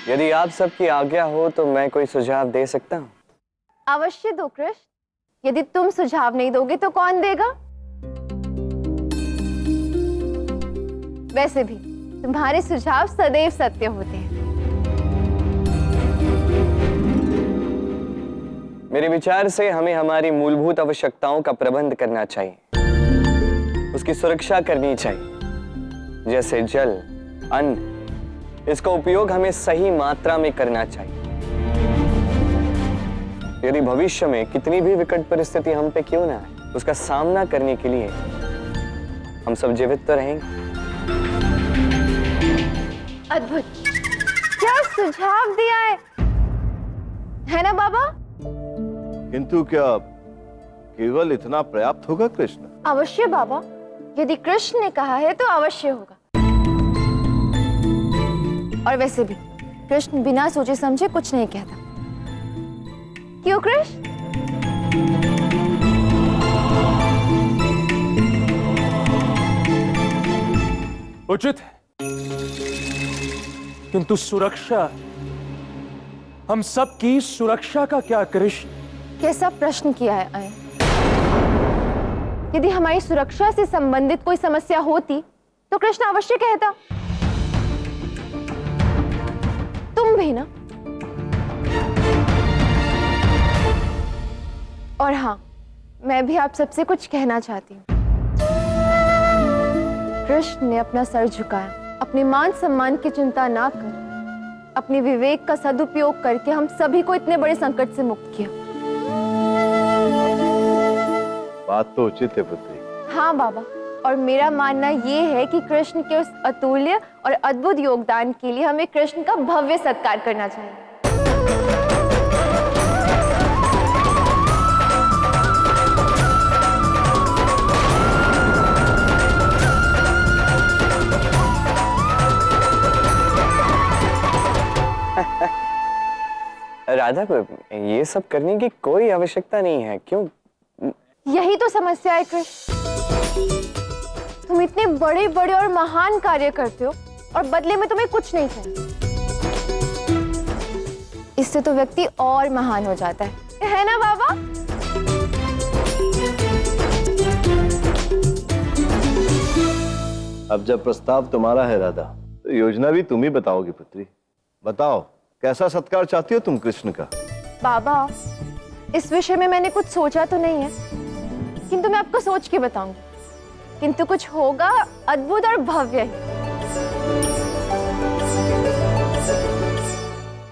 यदि आप सबकी आज्ञा हो तो मैं कोई सुझाव दे सकता हूँ। अवश्य दो कृष्ण। यदि तुम सुझाव नहीं दोगे तो कौन देगा? वैसे भी तुम्हारे सुझाव सदैव सत्य होते हैं। मेरे विचार से हमें हमारी मूलभूत आवश्यकताओं का प्रबंध करना चाहिए, उसकी सुरक्षा करनी चाहिए। जैसे जल, अन्न, इसका उपयोग हमें सही मात्रा में करना चाहिए। यदि भविष्य में कितनी भी विकट परिस्थिति हम पे क्यों ना आए, उसका सामना करने के लिए हम सब जीवित तो रहेंगे। अद्भुत, क्या सुझाव दिया है ना बाबा? किंतु क्या केवल इतना पर्याप्त होगा कृष्ण? अवश्य बाबा, यदि कृष्ण ने कहा है तो अवश्य होगा। और वैसे भी कृष्ण बिना सोचे समझे कुछ नहीं कहता। क्यों कृष्ण? उचित है, किंतु सुरक्षा, हम सबकी सुरक्षा का क्या कृष्ण? कैसा प्रश्न किया है आयन? यदि हमारी सुरक्षा से संबंधित कोई समस्या होती तो कृष्ण अवश्य कहता। तुम भी ना? और हाँ, मैं भी आप सबसे कुछ कहना चाहती हूँ। कृष्ण ने अपना सर झुकाया, अपने मान सम्मान की चिंता ना कर अपने विवेक का सदुपयोग करके हम सभी को इतने बड़े संकट से मुक्त किया। बात तो उचित है पुत्री। हाँ बाबा, और मेरा मानना ये है कि कृष्ण के उस अतुल्य और अद्भुत योगदान के लिए हमें कृष्ण का भव्य सत्कार करना चाहिए। राधा को ये सब करने की कोई आवश्यकता नहीं है। क्यों? यही तो समस्या है कृष्ण। तुम इतने बड़े बड़े और महान कार्य करते हो और बदले में तुम्हें कुछ नहीं चाहिए। इससे तो व्यक्ति और महान हो जाता है ना बाबा? अब जब प्रस्ताव तुम्हारा है राधा, तो योजना भी तुम ही बताओगी पुत्री। बताओ, कैसा सत्कार चाहती हो तुम कृष्ण का? बाबा, इस विषय में मैंने कुछ सोचा तो नहीं है, किंतु मैं आपको सोच के बताऊंगी। किंतु कुछ होगा अद्भुत और भव्य ही।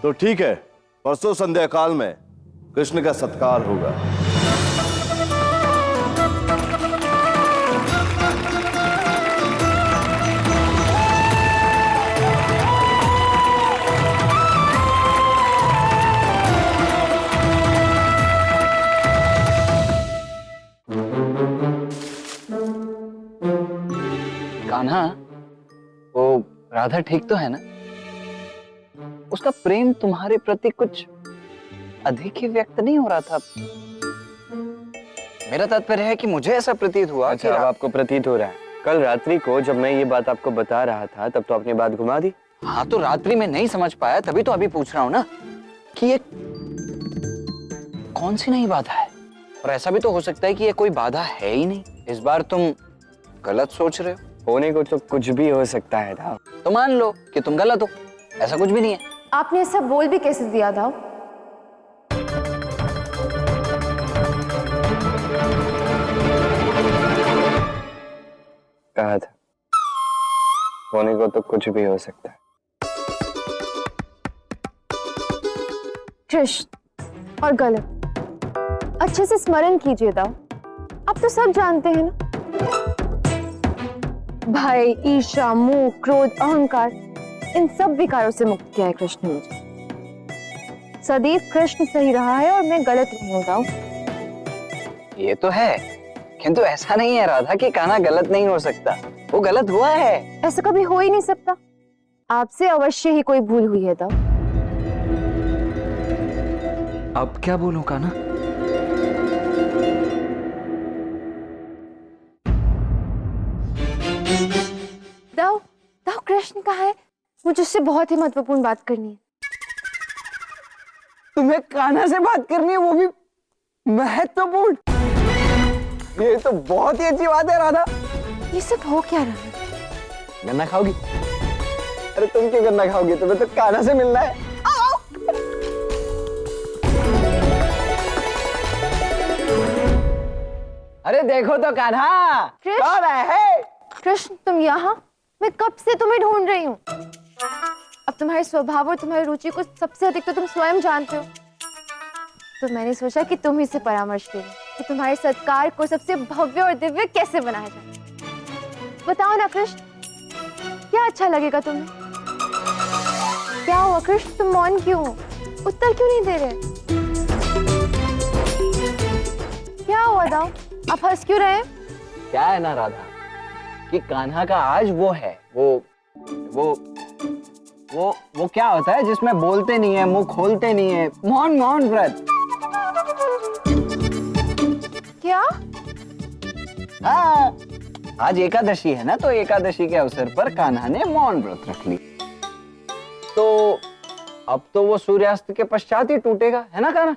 तो ठीक है, परसों संध्या काल में कृष्ण का सत्कार होगा। कान्हा, वो राधा ठीक तो है ना? उसका प्रेम तुम्हारे प्रति कुछ अधिक ही व्यक्त नहीं हो रहा था? मेरा तात्पर्य है कि मुझे ऐसा प्रतीत हुआ। अच्छा, अब आपको प्रतीत हो रहा है। कल रात्रि को जब मैं ये बात आपको बता रहा था तब तो आपने बात घुमा दी। हाँ, तो रात्रि में नहीं समझ पाया, तभी तो अभी पूछ रहा हूँ ना कि ये कौन सी नई बाधा है। और ऐसा भी तो हो सकता है कि ये कोई बाधा है ही नहीं। इस बार तुम गलत सोच रहे हो। होने को तो कुछ भी हो सकता है था। तो मान लो कि तुम गलत हो, ऐसा कुछ भी नहीं है। आपने ऐसा बोल भी कैसे दिया था? कहा था, होने को तो कुछ भी हो सकता है। कृष्ण और गलत, अच्छे से स्मरण कीजिए दाऊ। आप तो सब जानते हैं ना, भय, ईर्ष्या, मोह, क्रोध, अहंकार, इन सब विकारों से मुक्त किया है कृष्ण ने मुझे। सदैव कृष्ण सही रहा है और मैं गलत नहीं हूं दाऊ। ये तो है, किंतु ऐसा नहीं है राधा कि कान्हा गलत नहीं हो सकता। वो गलत हुआ है। ऐसा कभी हो ही नहीं सकता। आपसे अवश्य ही कोई भूल हुई है दाऊ। अब क्या बोलूं कान्हा? दाऊ, दाऊ कृष्ण कहाँ है? मुझे उससे बहुत ही महत्वपूर्ण बात करनी है। तुम्हें कान्हा से बात करनी है, वो भी महत्वपूर्ण। ये तो बहुत ही अच्छी बात है राधा। ये सब हो क्या रहा है? गन्ना खाओगी? अरे तुम क्यों गन्ना खाओगी, तुम्हें तो कान्हा से मिलना है। अरे देखो तो कान्हा कृष्ण! कौन है? कृष्ण, तुम यहाँ? मैं कब से तुम्हें ढूंढ रही हूँ। अब तुम्हारे स्वभाव और तुम्हारी रुचि को सबसे अधिक तो तुम स्वयं जानते हो, तो मैंने सोचा कि तुम ही से परामर्श ले लो कि तुम्हारे सत्कार को सबसे भव्य और दिव्य कैसे बनाया जाए। बताओ ना कृष्ण, क्या अच्छा लगेगा तुम्हें? क्या हुआ कृष्ण, तुम मौन क्यों हो? उत्तर क्यों नहीं दे रहे? क्या हुआ दाऊ, आप हंस क्यों रहे हैं? क्या है ना राधा कि कान्हा का आज वो है, वो क्या होता है जिसमें बोलते नहीं है, मुंह खोलते नहीं है, मौन व्रत। क्या? हाँ, आज एकादशी है ना, तो एकादशी के अवसर पर कान्हा ने मौन व्रत रख ली। तो अब तो वो सूर्यास्त के पश्चात ही टूटेगा, है ना कान्हा?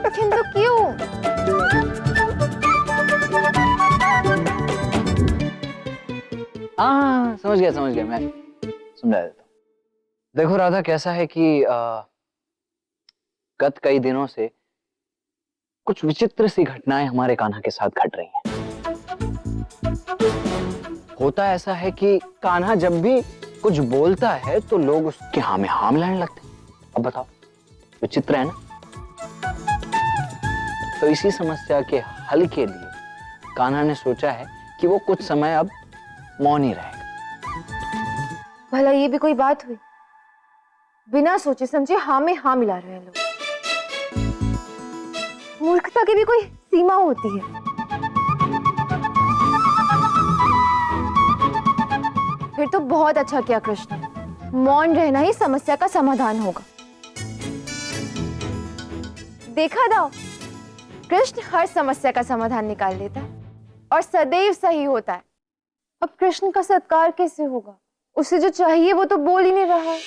किंतु क्यों? हाँ समझ गया, मैं समझा देता हूँ। देखो राधा, कैसा है कि गत कई दिनों से कुछ विचित्र सी घटनाएं हमारे कान्हा के साथ घट रही हैं। होता ऐसा है कि कान्हा जब भी कुछ बोलता है तो लोग उसके हाँ में हाँ मिलाने लगते हैं। अब बताओ, विचित्र है ना? तो इसी समस्या के हल के लिए कान्हा ने सोचा है कि वो कुछ समय अब मौन ही रहेगा। भला ये भी कोई बात हुई? बिना सोचे समझे हाँ में हाँ मिला रहे हैं लोग। मूर्खता की भी कोई सीमा होती है। फिर तो बहुत अच्छा किया कृष्ण, मौन रहना ही समस्या का समाधान होगा। देखा दाऊ, कृष्ण हर समस्या का समाधान निकाल लेता है और सदैव सही होता है। अब कृष्ण का सत्कार कैसे होगा? उसे जो चाहिए वो तो बोल ही नहीं रहा है।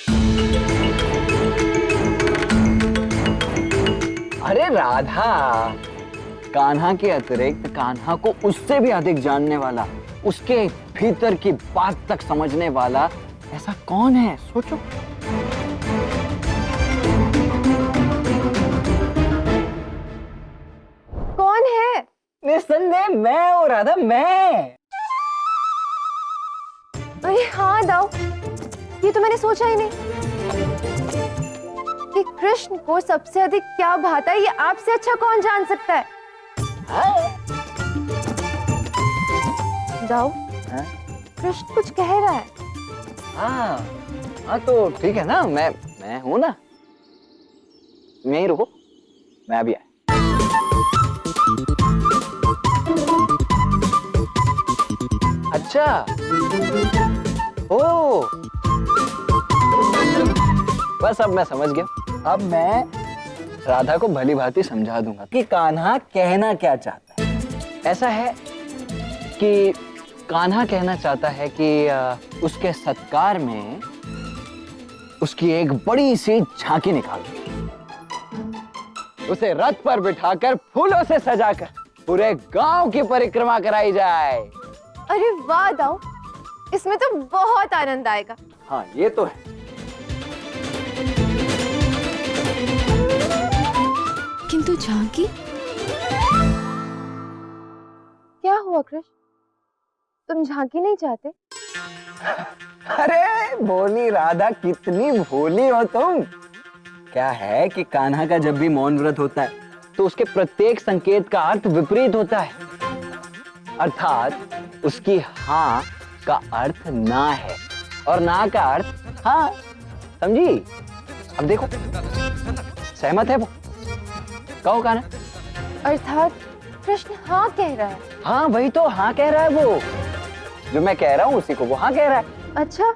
अरे राधा, कान्हा के अतिरिक्त कान्हा को उससे भी अधिक जानने वाला, उसके भीतर की बात तक समझने वाला ऐसा कौन है? सोचो। कौन है? निस्संदेह मैं हूँ राधा, मैं। अरे हाँ दाऊ, ये तो मैंने सोचा ही नहीं कि कृष्ण को सबसे अधिक क्या भाता है, ये आपसे अच्छा कौन जान सकता है? दाऊ, कृष्ण कुछ कह रहा है। हाँ तो ठीक है ना, मैं हूं ना, यहीं रुको, मैं अभी आया। अच्छा, ओ बस अब मैं समझ गया। अब मैं राधा को भली भांति समझा दूंगा कि कान्हा कहना क्या चाहता है। ऐसा है कि कान्हा कहना चाहता है कि उसके सत्कार में उसकी एक बड़ी सी झांकी निकाल, उसे रथ पर बिठाकर फूलों से सजाकर पूरे गांव की परिक्रमा कराई जाए। अरे वाह दाऊ, इसमें तो बहुत आनंद आएगा। हाँ ये तो है। किंतु झांकी? क्या हुआ कृष्ण, तुम झांकी नहीं चाहते? अरे भोली राधा, कितनी भोली हो तुम। क्या है कि कान्हा का जब भी मौन व्रत होता है तो उसके प्रत्येक संकेत का अर्थ विपरीत होता है, अर्थात उसकी हाँ का अर्थ ना है और ना का अर्थ हाँ। समझी? अब देखो, सहमत है वो? कहो कान्हा। अर्थात कृष्ण हाँ कह रहा है। हाँ वही तो, हाँ कह रहा है वो। जो मैं कह रहा हूं उसी को वो हाँ कह रहा है। अच्छा,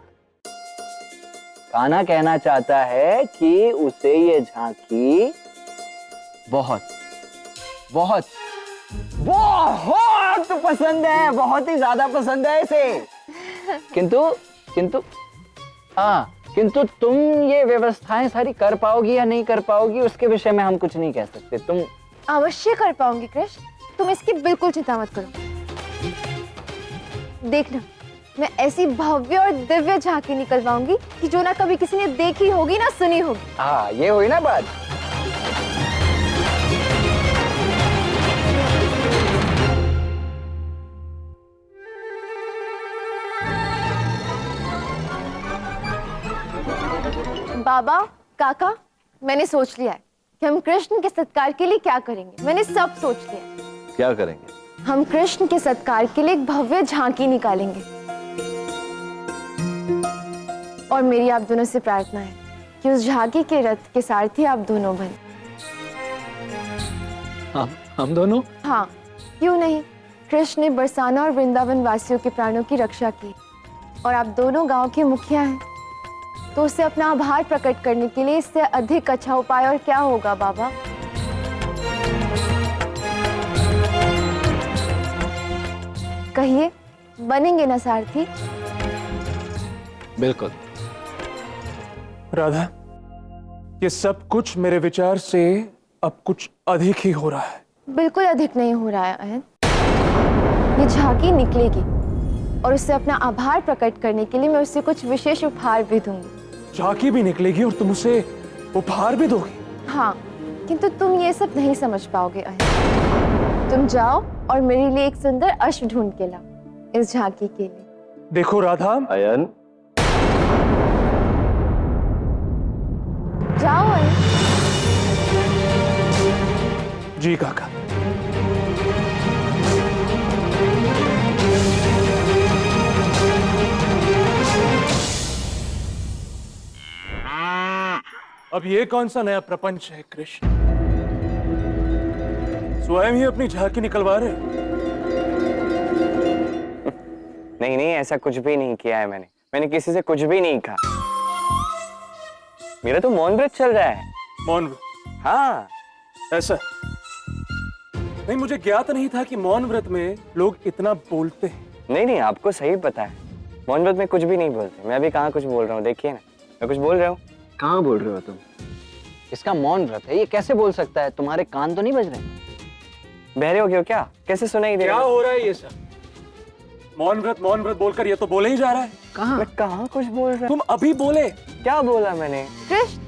कान्हा कहना चाहता है कि उसे ये झांकी बहुत बहुत बहुत पसंद है, बहुत ही ज्यादा पसंद है इसे। किंतु हाँ किंतु तुम ये व्यवस्थाएं सारी कर पाओगी या नहीं कर पाओगी उसके विषय में हम कुछ नहीं कह सकते। तुम अवश्य कर पाऊंगी कृष्ण, तुम इसकी बिल्कुल चिंता मत करो। देखना, मैं ऐसी भव्य और दिव्य झांकी निकलवाऊंगी कि जो ना कभी किसी ने देखी होगी ना सुनी होगी। हाँ, ये हुई ना बात। बाबा, काका, मैंने सोच लिया है कि हम कृष्ण के सत्कार के लिए क्या करेंगे। मैंने सब सोच लिया है। क्या करेंगे? हम कृष्ण के सत्कार के लिए एक भव्य झांकी निकालेंगे। और मेरी आप दोनों से प्रार्थना है कि उस झांकी के रथ के सारथी आप दोनों बने। हम दोनों? हाँ, क्यों नहीं। कृष्ण ने बरसाना और वृंदावन वासियों के प्राणों की रक्षा की और आप दोनों गांव के मुखिया हैं, तो उससे अपना आभार प्रकट करने के लिए इससे अधिक अच्छा उपाय और क्या होगा बाबा। कहिए, बनेंगे ना सारथी? बिल्कुल। राधा, ये सब कुछ मेरे विचार से अब कुछ अधिक ही हो रहा है। बिल्कुल अधिक नहीं हो रहा है अहन। ये झांकी निकलेगी और उससे अपना आभार प्रकट करने के लिए मैं उससे कुछ विशेष उपहार भी दूंगी। झांकी भी निकलेगी और तुम उसे उपहार भी दोगी? हाँ, किंतु तुम ये सब नहीं समझ पाओगे अहन। तुम जाओ और मेरे लिए एक सुंदर अश्व ढूंढ के लाओ इस झांकी के लिए। देखो राधा, अयन, जाओ अहन। जी काका। अब ये कौन सा नया प्रपंच है कृष्ण? स्वयं ही अपनी झांकी निकलवा रहे हो? नहीं नहीं, ऐसा कुछ भी नहीं किया है मैंने किसी से कुछ भी नहीं कहा। मेरा तो मौन व्रत चल रहा है। मौन? हाँ। ऐसा नहीं, मुझे ज्ञात नहीं था कि मौन व्रत में लोग इतना बोलते हैं। नहीं नहीं, आपको सही पता है, मौन व्रत में कुछ भी नहीं बोलते। मैं अभी कहाँ कुछ बोल रहा हूँ, देखिए ना, मैं कुछ बोल रहा हूँ। कहाँ बोल रहे हो तुम? इसका मौन व्रत है, ये कैसे बोल सकता है? तुम्हारे कान तो नहीं बज रहे? बहरे हो गए हो क्या? कैसे सुनाई दे क्या रहा है? हो रहा है ये सब? मौन व्रत बोलकर ये तो बोले ही जा रहा है। कहाँ? मैं कहाँ कुछ बोल रहा हूँ? तुम अभी बोले। क्या बोला मैंने? कृष्ण,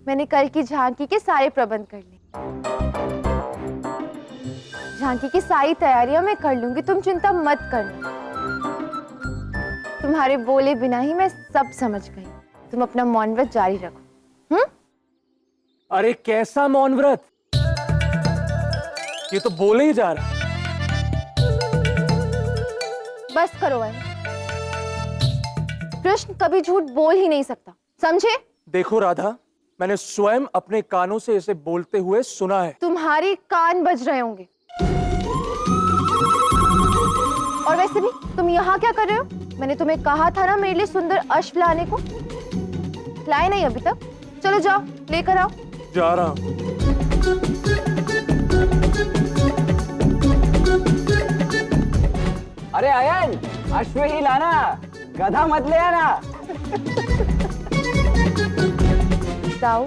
मैंने कल की झांकी के सारे प्रबंध कर लिए। झांकी की सारी तैयारियां मैं कर लूंगी, तुम चिंता मत करना। तुम्हारे बोले बिना ही मैं सब समझ गई। तुम अपना मौन व्रत जारी रखो। अरे कैसा मौन व्रत? ये तो बोले ही जा रहा है। बस करो अयन। कृष्ण कभी झूठ बोल ही नहीं सकता, समझे? देखो राधा, मैंने स्वयं अपने कानों से इसे बोलते हुए सुना है। तुम्हारे कान बज रहे होंगे। और वैसे भी तुम यहाँ क्या कर रहे हो? मैंने तुम्हें कहा था ना मेरे लिए सुंदर अश्व लाने को। लाए नहीं अभी तक? चलो जाओ, लेकर आओ। जा रहा हूं। अरे अयन, अश्व ही लाना, गधा मत ले आना। जाओ,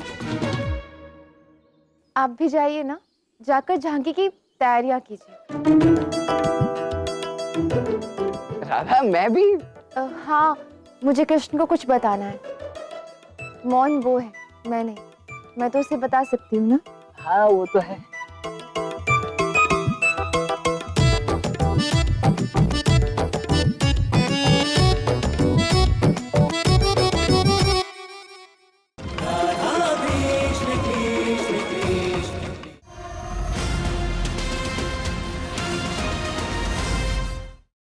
आप भी जाइए ना, जाकर झांकी की तैयारियां कीजिए। राधा, मैं भी? हाँ, मुझे कृष्ण को कुछ बताना है। मौन वो है, मैं नहीं। मैं तो उसे बता सकती हूँ ना। हाँ, वो तो है।